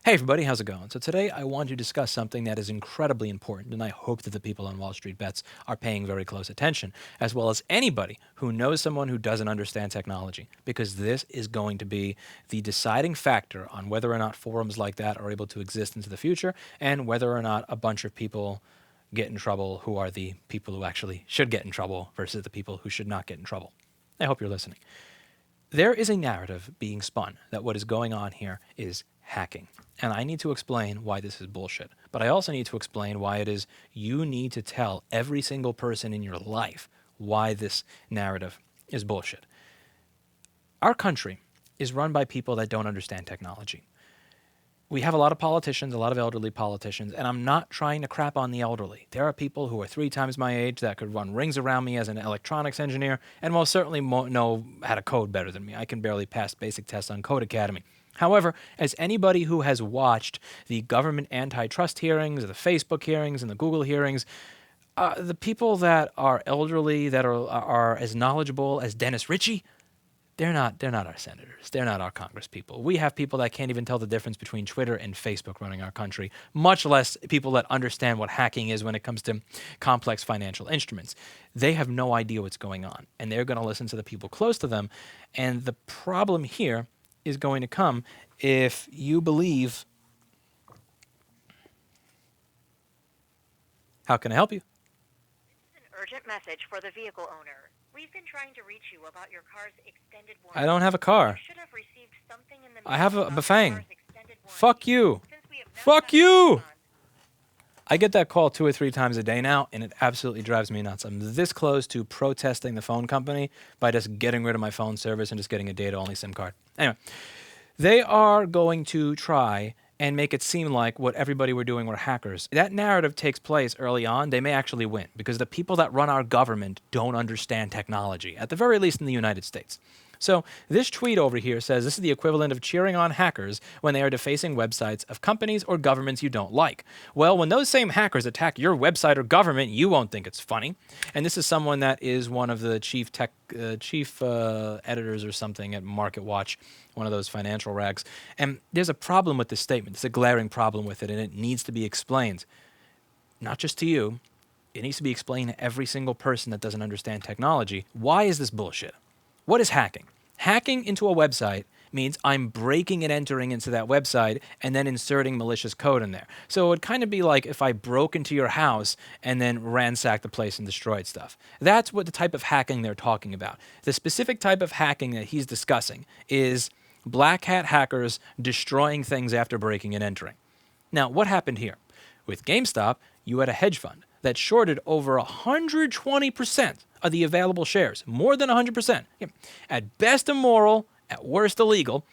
Hey everybody, how's it going? So today I want to discuss something that is incredibly important, and I hope that the people on Wall Street Bets are paying very close attention, as well as anybody who knows someone who doesn't understand technology, because this is going to be the deciding factor on whether or not forums like that are able to exist into the future, and whether or not a bunch of people get in trouble who are the people who actually should get in trouble versus the people who should not get in trouble. I hope you're listening. There is a narrative being spun that what is going on here is hacking. And I need to explain why this is bullshit. But I also need to explain why it is you need to tell every single person in your life why this narrative is bullshit. Our country is run by people that don't understand technology. We have a lot of politicians, a lot of elderly politicians, and I'm not trying to crap on the elderly. There are people who are 3 times my age that could run rings around me as an electronics engineer and most certainly know how to code better than me. I can barely pass basic tests on Code Academy. However, as anybody who has watched the government antitrust hearings, the Facebook hearings, and the Google hearings, the people that are elderly, that are as knowledgeable as Dennis Ritchie, they're not our senators. They're not our Congress people. We have people that can't even tell the difference between Twitter and Facebook running our country, much less people that understand what hacking is when it comes to complex financial instruments. They have no idea what's going on, and they're going to listen to the people close to them. And the problem here is going to come if you believe. How can I help you? This is an urgent message for the vehicle owner. We've been trying to reach you about your car's extended warranty. I don't have a car. You should have received something in the I have a mail about your Bafang. car's extended warranty. Fuck you. Since we have not Fuck gotten a you. response, I get that call 2 or 3 times a day now, and it absolutely drives me nuts. I'm this close to protesting the phone company by just getting rid of my phone service and just getting a data-only SIM card. Anyway, they are going to try and make it seem like what everybody were doing were hackers. That narrative takes place early on. They may actually win because the people that run our government don't understand technology, at the very least in the United States. So this tweet over here says this is the equivalent of cheering on hackers when they are defacing websites of companies or governments you don't like. Well, when those same hackers attack your website or government, you won't think it's funny. And this is someone that is one of the chief editors or something at MarketWatch, one of those financial rags. And there's a problem with this statement. There's a glaring problem with it, and it needs to be explained. Not just to you. It needs to be explained to every single person that doesn't understand technology. Why is this bullshit? What is hacking? Hacking into a website means I'm breaking and entering into that website and then inserting malicious code in there. So it would kind of be like if I broke into your house and then ransacked the place and destroyed stuff. That's what the type of hacking they're talking about. The specific type of hacking that he's discussing is black hat hackers destroying things after breaking and entering. Now, what happened here? With GameStop, you had a hedge fund that shorted over 120% of the available shares, more than 100%. At best immoral, at worst illegal,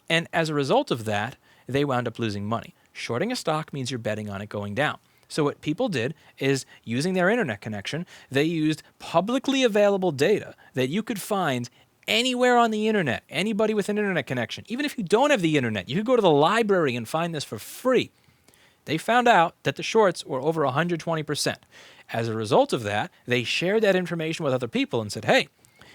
and as a result of that, they wound up losing money. Shorting a stock means you're betting on it going down. So what people did is, using their internet connection, they used publicly available data that you could find anywhere on the internet, anybody with an internet connection. Even if you don't have the internet, you could go to the library and find this for free. They found out that the shorts were over 120%. As a result of that, they shared that information with other people and said, hey,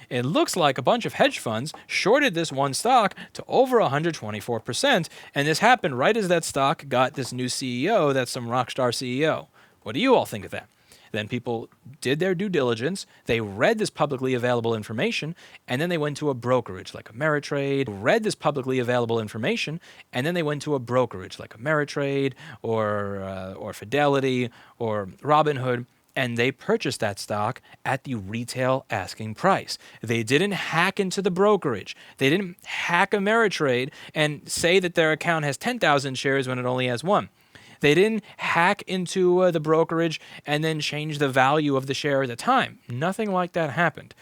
it looks like a bunch of hedge funds shorted this one stock to over 124%, and this happened right as that stock got this new CEO, that's some rock star CEO. What do you all think of that? Then people did their due diligence, they read this publicly available information, and then they went to a brokerage like Ameritrade, read this publicly available information, and then they went to a brokerage like Ameritrade or Fidelity or Robinhood, and they purchased that stock at the retail asking price. They didn't hack into the brokerage. They didn't hack Ameritrade and say that their account has 10,000 shares when it only has 1. They didn't hack into the brokerage and then change the value of the share at the time. Nothing like that happened.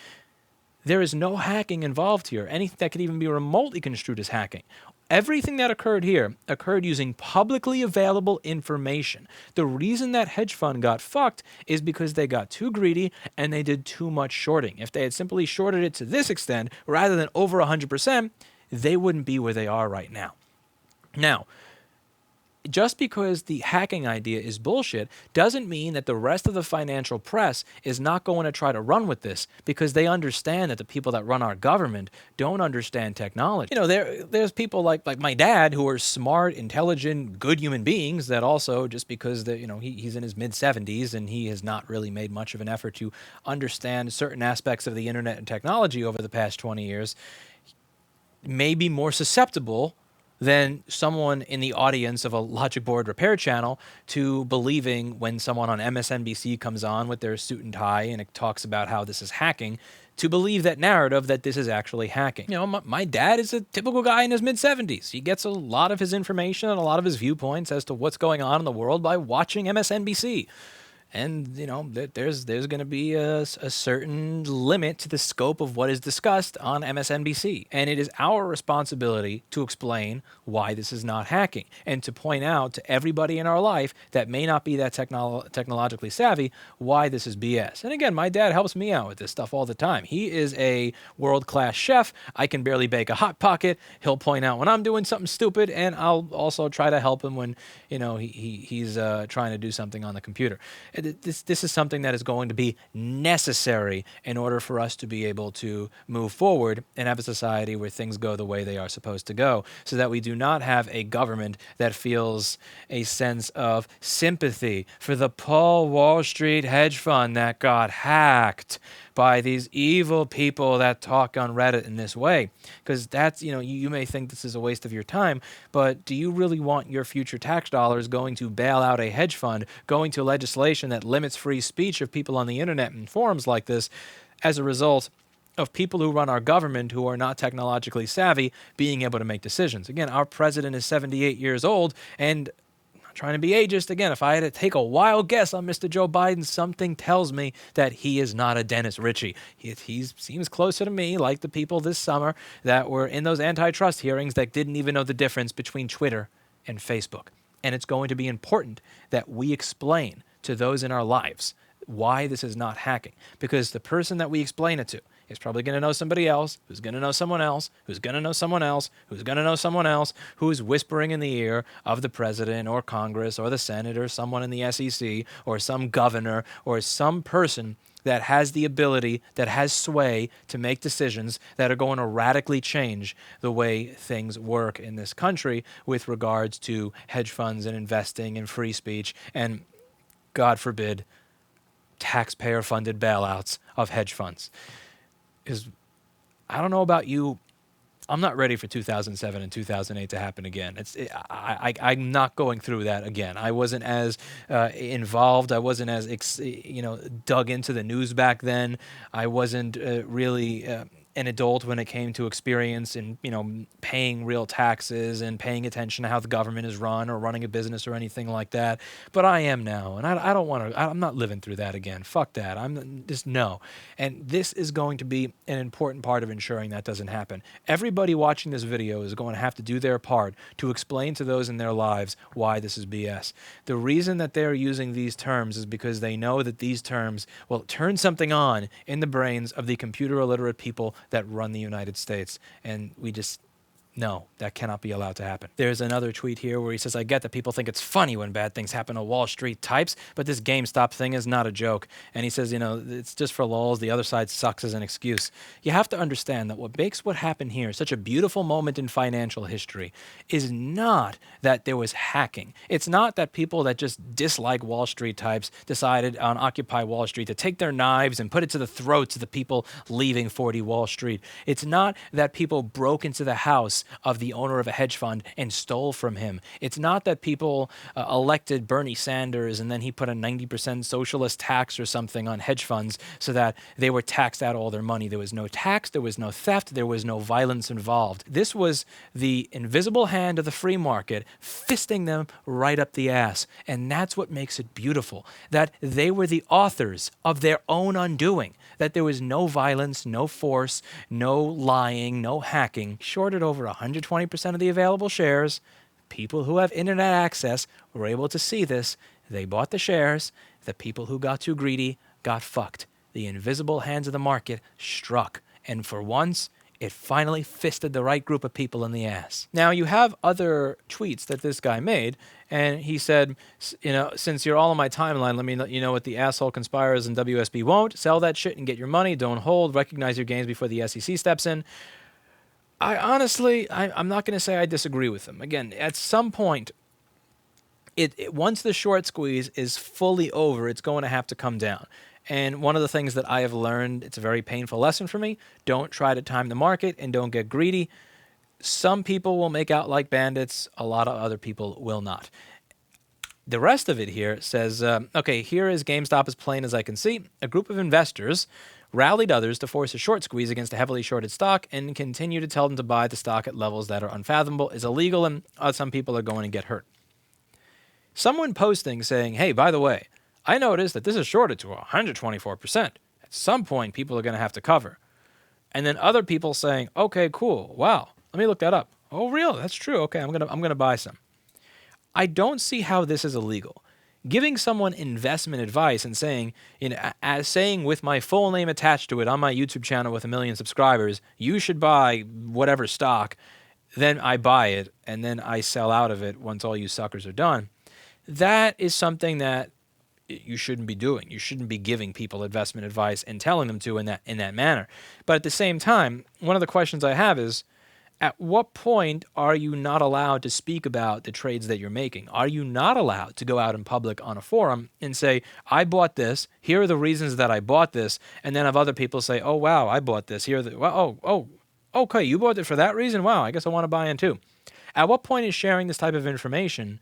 There is no hacking involved here. Anything that could even be remotely construed as hacking. Everything that occurred here occurred using publicly available information. The reason that hedge fund got fucked is because they got too greedy and they did too much shorting. If they had simply shorted it to this extent rather than over 100%, they wouldn't be where they are right now. Now, just because the hacking idea is bullshit doesn't mean that the rest of the financial press is not going to try to run with this, because they understand that the people that run our government don't understand technology. There's people like my dad who are smart, intelligent, good human beings that also, just because he's in his mid 70s and he has not really made much of an effort to understand certain aspects of the internet and technology over the past 20 years, may be more susceptible than someone in the audience of a logic board repair channel to believing when someone on MSNBC comes on with their suit and tie and it talks about how this is hacking, to believe that narrative that this is actually hacking. My dad is a typical guy in his mid-70s. He gets a lot of his information and a lot of his viewpoints as to what's going on in the world by watching MSNBC. And, there's going to be a certain limit to the scope of what is discussed on MSNBC. And it is our responsibility to explain why this is not hacking and to point out to everybody in our life that may not be that technologically savvy why this is BS. And again, my dad helps me out with this stuff all the time. He is a world-class chef. I can barely bake a Hot Pocket. He'll point out when I'm doing something stupid, and I'll also try to help him when, he's trying to do something on the computer. This is something that is going to be necessary in order for us to be able to move forward and have a society where things go the way they are supposed to go, so that we do not have a government that feels a sense of sympathy for the Paul Wall Street hedge fund that got hacked by these evil people that talk on Reddit in this way. Because that's, you may think this is a waste of your time, but do you really want your future tax dollars going to bail out a hedge fund, going to legislation that limits free speech of people on the internet and forums like this as a result of people who run our government who are not technologically savvy being able to make decisions? Again, our president is 78 years old, and trying to be ageist, again, if I had to take a wild guess on Mr. Joe Biden, something tells me that he is not a Dennis Ritchie. He seems closer to me, like the people this summer that were in those antitrust hearings that didn't even know the difference between Twitter and Facebook. And it's going to be important that we explain to those in our lives why this is not hacking, because the person that we explain it to is probably going to know somebody else, who's going to know someone else, who's going to know someone else, who's going to know someone else, who's whispering in the ear of the president or Congress or the Senate or someone in the SEC or some governor or some person that has the ability, that has sway to make decisions that are going to radically change the way things work in this country with regards to hedge funds and investing and free speech and, God forbid, taxpayer-funded bailouts of hedge funds. Because I don't know about you, I'm not ready for 2007 and 2008 to happen again. I'm not going through that again. I wasn't as involved. I wasn't as dug into the news back then. I wasn't really an adult when it came to experience in paying real taxes and paying attention to how the government is run or running a business or anything like that. But I am now, and I don't want to. I'm not living through that again. Fuck that. I'm just no. And this is going to be an important part of ensuring that doesn't happen. Everybody watching this video is going to have to do their part to explain to those in their lives why this is BS. The reason that they're using these terms is because they know that these terms will turn something on in the brains of the computer illiterate people that run the United States. And no, that cannot be allowed to happen. There's another tweet here where he says, I get that people think it's funny when bad things happen to Wall Street types, but this GameStop thing is not a joke. And he says, it's just for lulz. The other side sucks as an excuse. You have to understand that what makes what happened here such a beautiful moment in financial history is not that there was hacking. It's not that people that just dislike Wall Street types decided on Occupy Wall Street to take their knives and put it to the throats of the people leaving 40 Wall Street. It's not that people broke into the house of the owner of a hedge fund and stole from him. It's not that people elected Bernie Sanders and then he put a 90% socialist tax or something on hedge funds so that they were taxed out all their money. There was no tax, there was no theft, there was no violence involved. This was the invisible hand of the free market fisting them right up the ass. And that's what makes it beautiful, that they were the authors of their own undoing, that there was no violence, no force, no lying, no hacking. Shorted over 120% of the available shares. People who have internet access were able to see this. They bought the shares. The people who got too greedy got fucked. The invisible hands of the market struck. And for once, It finally fisted the right group of people in the ass. Now, you have other tweets that this guy made, and he said, since you're all on my timeline, let me let you know what the asshole conspirers and WSB won't. Sell that shit and get your money. Don't hold. Recognize your gains before the SEC steps in. I'm not going to say I disagree with him. Again, at some point, once the short squeeze is fully over, it's going to have to come down. And one of the things that I have learned, it's a very painful lesson for me, don't try to time the market and don't get greedy. Some people will make out like bandits. A lot of other people will not. The rest of it here says, okay, here is GameStop as plain as I can see. A group of investors rallied others to force a short squeeze against a heavily shorted stock and continue to tell them to buy the stock at levels that are unfathomable is illegal, and some people are going to get hurt. Someone posting saying, hey, by the way, I noticed that this is shorted to 124%. At some point, people are going to have to cover. And then other people saying, okay, cool. Wow. Let me look that up. Oh, really? That's true. Okay, I'm going to buy some. I don't see how this is illegal. Giving someone investment advice and saying, as saying with my full name attached to it on my YouTube channel with 1 million subscribers, you should buy whatever stock, then I buy it, and then I sell out of it once all you suckers are done. That is something that you shouldn't be doing. You shouldn't be giving people investment advice and telling them to in that manner. But at the same time, one of the questions I have is, at what point are you not allowed to speak about the trades that you're making? Are you not allowed to go out in public on a forum and say, I bought this, here are the reasons that I bought this, and then have other people say, oh, wow, I bought this, here are the, well, okay, you bought it for that reason? Wow, I guess I want to buy in too. At what point is sharing this type of information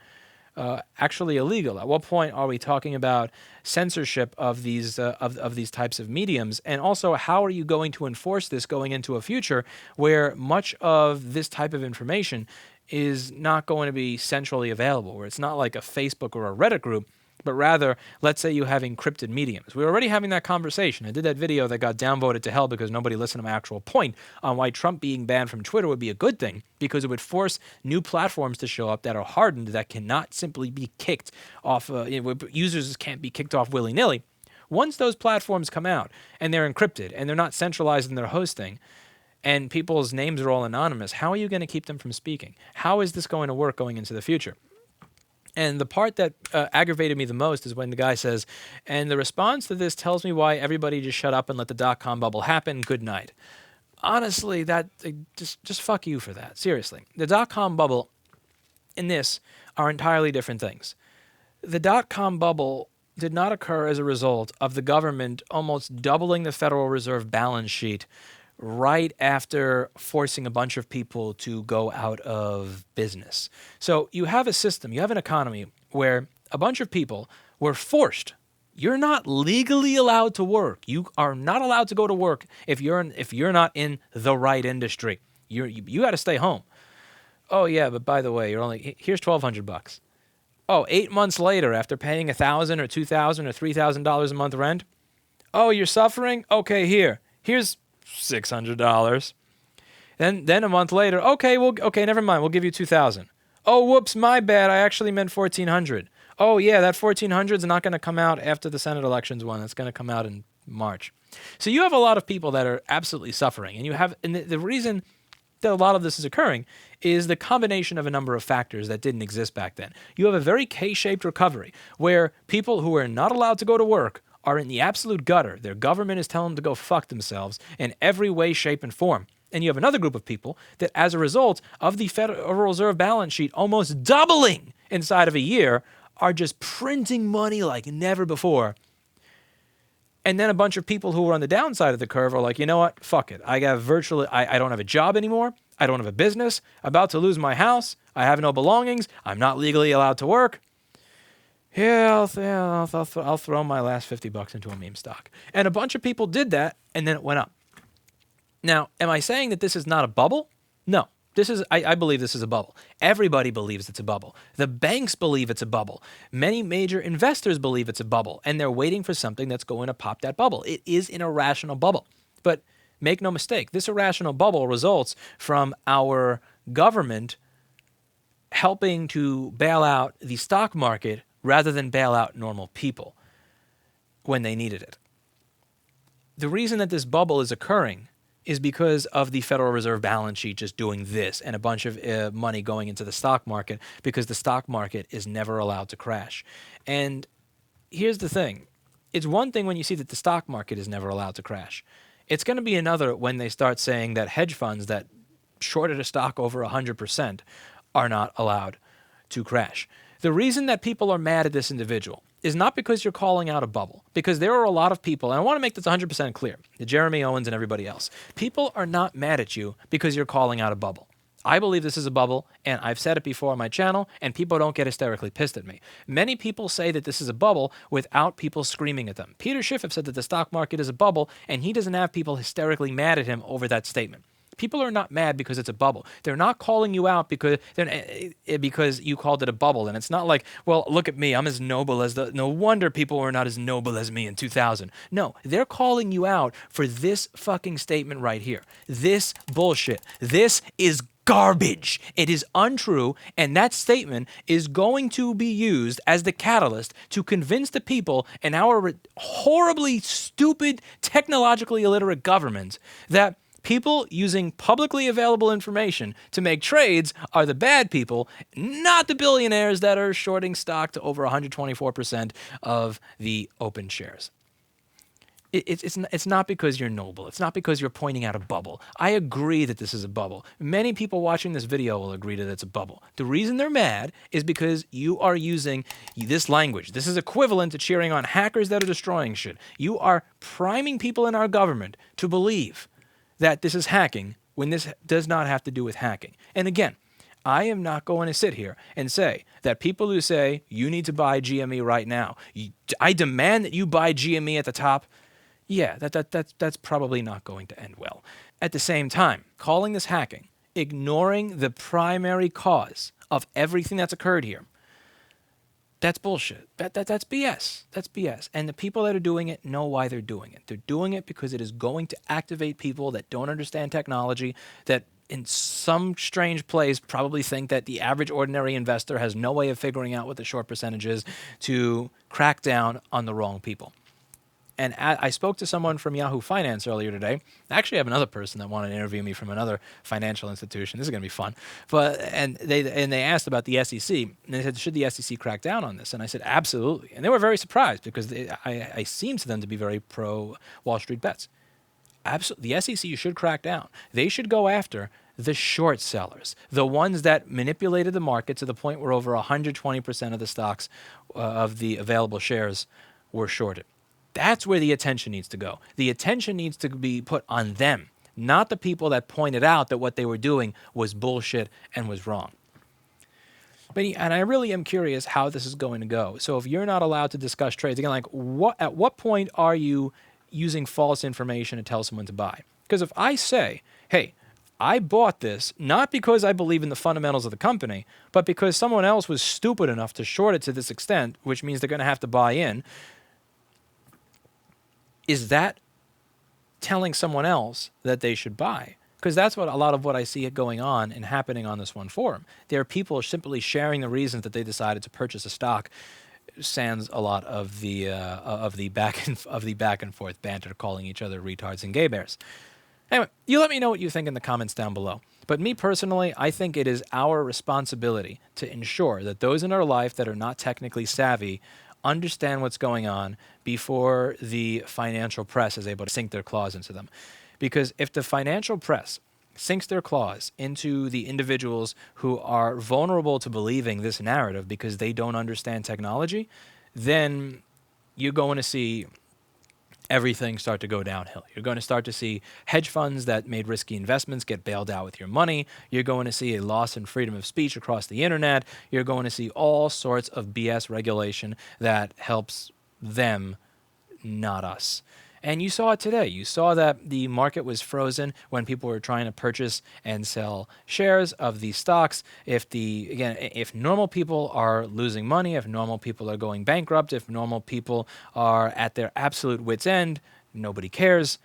actually illegal? At what point are we talking about censorship of these of these types of mediums? And also, how are you going to enforce this going into a future where much of this type of information is not going to be centrally available, where it's not like a Facebook or a Reddit group, but rather, let's say you have encrypted mediums. We're already having that conversation. I did that video that got downvoted to hell because nobody listened to my actual point on why Trump being banned from Twitter would be a good thing, because it would force new platforms to show up that are hardened, that cannot simply be kicked off. Users can't be kicked off willy-nilly. Once those platforms come out and they're encrypted and they're not centralized in their hosting, and people's names are all anonymous, how are you going to keep them from speaking? How is this going to work going into the future? And the part that aggravated me the most is when the guy says, and the response to this tells me why everybody just shut up and let the dot-com bubble happen. Good night. Honestly, that just fuck you for that. Seriously. The dot-com bubble and this are entirely different things. The dot-com bubble did not occur as a result of the government almost doubling the Federal Reserve balance sheet right after forcing a bunch of people to go out of business. So you have a system, you have an economy where a bunch of people were forced. You're not legally allowed to work. You are not allowed to go to work if you're not in the right industry. You got to stay home. Oh yeah, but by the way, here's $1,200. Oh, 8 months later, after paying $1,000 or $2,000 or $3,000 a month rent. Oh, you're suffering? Okay, here's $600. Then a month later, okay, never mind. We'll give you $2,000. Oh, whoops, my bad. I actually meant $1,400. Oh yeah, that $1,400 is not going to come out after the Senate elections one. It's going to come out in March. So you have a lot of people that are absolutely suffering, and the reason that a lot of this is occurring is the combination of a number of factors that didn't exist back then. You have a very K-shaped recovery where people who are not allowed to go to work are in the absolute gutter. Their government is telling them to go fuck themselves in every way, shape, and form. And you have another group of people that, as a result of the Federal Reserve balance sheet almost doubling inside of a year, are just printing money like never before. And then a bunch of people who are on the downside of the curve are like, you know what? Fuck it. I don't have a job anymore. I don't have a business. About to lose my house. I have no belongings. I'm not legally allowed to work. Yeah, I'll throw my last $50 into a meme stock. And a bunch of people did that, and then it went up. Now, am I saying that this is not a bubble? No. I believe this is a bubble. Everybody believes it's a bubble. The banks believe it's a bubble. Many major investors believe it's a bubble, and they're waiting for something that's going to pop that bubble. It is an irrational bubble. But make no mistake, this irrational bubble results from our government helping to bail out the stock market rather than bail out normal people when they needed it. The reason that this bubble is occurring is because of the Federal Reserve balance sheet just doing this and a bunch of money going into the stock market, because the stock market is never allowed to crash. And here's the thing. It's one thing when you see that the stock market is never allowed to crash. It's going to be another when they start saying that hedge funds that shorted a stock over 100% are not allowed to crash. The reason that people are mad at this individual is not because you're calling out a bubble, because there are a lot of people, and I want to make this 100% clear, Jeremy Owens and everybody else. People are not mad at you because you're calling out a bubble. I believe this is a bubble, and I've said it before on my channel, and people don't get hysterically pissed at me. Many people say that this is a bubble without people screaming at them. Peter Schiff have said that the stock market is a bubble, and he doesn't have people hysterically mad at him over that statement. People are not mad because it's a bubble. They're not calling you out because you called it a bubble. And it's not like, well, look at me, I'm as noble as no wonder people were not as noble as me in 2000. No, they're calling you out for this fucking statement right here. This bullshit. This is garbage. It is untrue, and that statement is going to be used as the catalyst to convince the people in our horribly stupid, technologically illiterate government that people using publicly available information to make trades are the bad people, not the billionaires that are shorting stock to over 124% of the open shares. It's not because you're noble. It's not because you're pointing out a bubble. I agree that this is a bubble. Many people watching this video will agree that it's a bubble. The reason they're mad is because you are using this language. This is equivalent to cheering on hackers that are destroying shit. You are priming people in our government to believe that this is hacking when this does not have to do with hacking. And again, I am not going to sit here and say that people who say you need to buy GME right now, I demand that you buy GME at the top. Yeah, that's probably not going to end well. At the same time, calling this hacking, ignoring the primary cause of everything that's occurred here, that's bullshit. That's BS. That's BS. And the people that are doing it know why they're doing it. They're doing it because it is going to activate people that don't understand technology, that in some strange place probably think that the average ordinary investor has no way of figuring out what the short percentage is, to crack down on the wrong people. And I spoke to someone from Yahoo Finance earlier today. I actually have another person that wanted to interview me from another financial institution. This is going to be fun. And they asked about the SEC. And they said, should the SEC crack down on this? And I said, absolutely. And they were very surprised because I seem to them to be very pro Wall Street bets. Absolutely. The SEC should crack down. They should go after the short sellers, the ones that manipulated the market to the point where over 120% of the stocks of the available shares were shorted. That's where the attention needs to go. The attention needs to be put on them, not the people that pointed out that what they were doing was bullshit and was wrong. And I really am curious how this is going to go. So if you're not allowed to discuss trades, again, like at what point are you using false information to tell someone to buy? Because if I say, hey, I bought this not because I believe in the fundamentals of the company, but because someone else was stupid enough to short it to this extent, which means they're going to have to buy in, is that telling someone else that they should buy? Because that's what a lot of what I see going on and happening on this one forum. There are people simply sharing the reasons that they decided to purchase a stock, sans a lot of the back and forth banter, calling each other retards and gay bears. Anyway, you let me know what you think in the comments down below. But me personally, I think it is our responsibility to ensure that those in our life that are not technically savvy understand what's going on before the financial press is able to sink their claws into them. Because if the financial press sinks their claws into the individuals who are vulnerable to believing this narrative because they don't understand technology, then you're going to see everything start to go downhill. You're going to start to see hedge funds that made risky investments get bailed out with your money. You're going to see a loss in freedom of speech across the internet. You're going to see all sorts of BS regulation that helps them, not us. And you saw it today. You saw that the market was frozen when people were trying to purchase and sell shares of these stocks. If normal people are losing money, if normal people are going bankrupt, if normal people are at their absolute wit's end, nobody cares.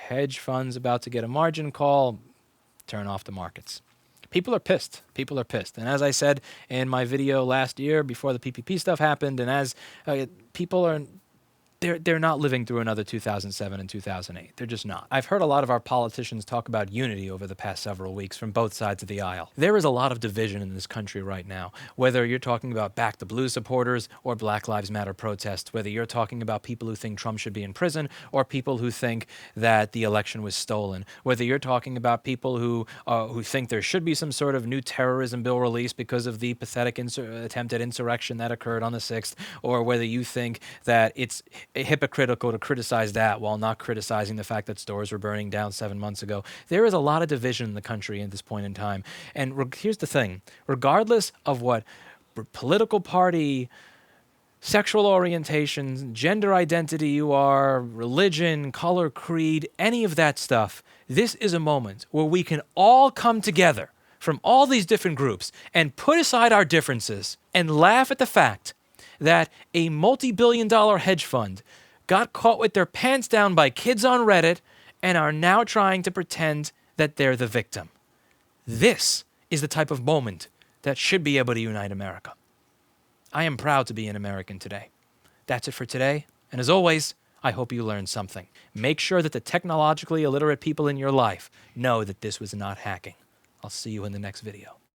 Hedge funds about to get a margin call, turn off the markets. People are pissed. People are pissed. And as I said in my video last year before the PPP stuff happened, and as people are they're not living through another 2007 and 2008. They're just not. I've heard a lot of our politicians talk about unity over the past several weeks from both sides of the aisle. There is a lot of division in this country right now, whether you're talking about Back the Blue supporters or Black Lives Matter protests, whether you're talking about people who think Trump should be in prison or people who think that the election was stolen, whether you're talking about people who think there should be some sort of new terrorism bill released because of the pathetic attempted insurrection that occurred on the 6th, or whether you think that it's hypocritical to criticize that while not criticizing the fact that stores were burning down 7 months ago. There is a lot of division in the country at this point in time. And here's the thing, regardless of what political party, sexual orientation, gender identity you are, religion, color, creed, any of that stuff, this is a moment where we can all come together from all these different groups and put aside our differences and laugh at the fact that a multi-billion-dollar hedge fund got caught with their pants down by kids on Reddit and are now trying to pretend that they're the victim. This is the type of moment that should be able to unite America. I am proud to be an American today. That's it for today, and as always, I hope you learned something. Make sure that the technologically illiterate people in your life know that this was not hacking. I'll see you in the next video.